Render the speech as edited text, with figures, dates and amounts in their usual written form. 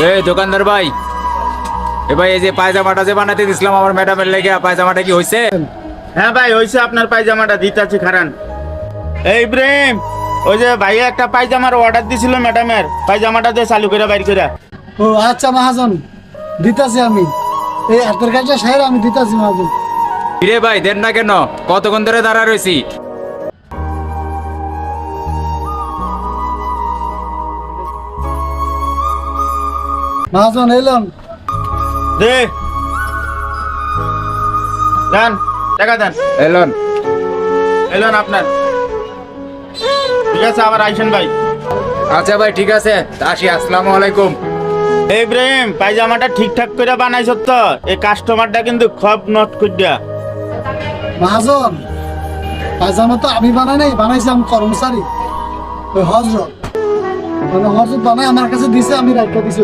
এই দোকানদার ভাই, এ ভাই এই যে পায়জামাটা যে বানাতে দিছিলাম আমার ম্যাডামের লেগে, পায়জামাটা কি হয়েছে? হ্যাঁ ভাই হয়েছে, আপনার পায়জামাটা দিতেছি খারান। এই ইব্রাহিম, ওই যে ভাইয়া একটা পায়জামার অর্ডার দিছিল ম্যাডামের, পায়জামাটা দিয়ে চালু করে বাইর করে। ও আচ্ছা মহাজন, দিতাছি আমি। এই হাতের কাজটা সেরে আমি দিতাছি মহাজন। রে ভাই দেন না কেন, কতক্ষণ ধরে দাঁড়া রয়েছি। মহাজন এলাম। দে দেন, টাকা দেন। এলন, এলেন আপনার। ঠিক আছে, আবার আইসেন ভাই। আচ্ছা ভাই ঠিক আছে, আসি। আসসালামু আলাইকুম। এই ইব্রাহিম, পায়জামাটা ঠিকঠাক করে বানাইছ তো? এই কাস্টমারটা কিন্তু খুব নট করিয়া। মহাজন পায়জামা তো আমি বানাই নাই, বানাইছি আমি কর্মচারী। ওই হজরত, মানে হজরত বানাই আমার কাছে দিছে, আমি রাখতে দিছি।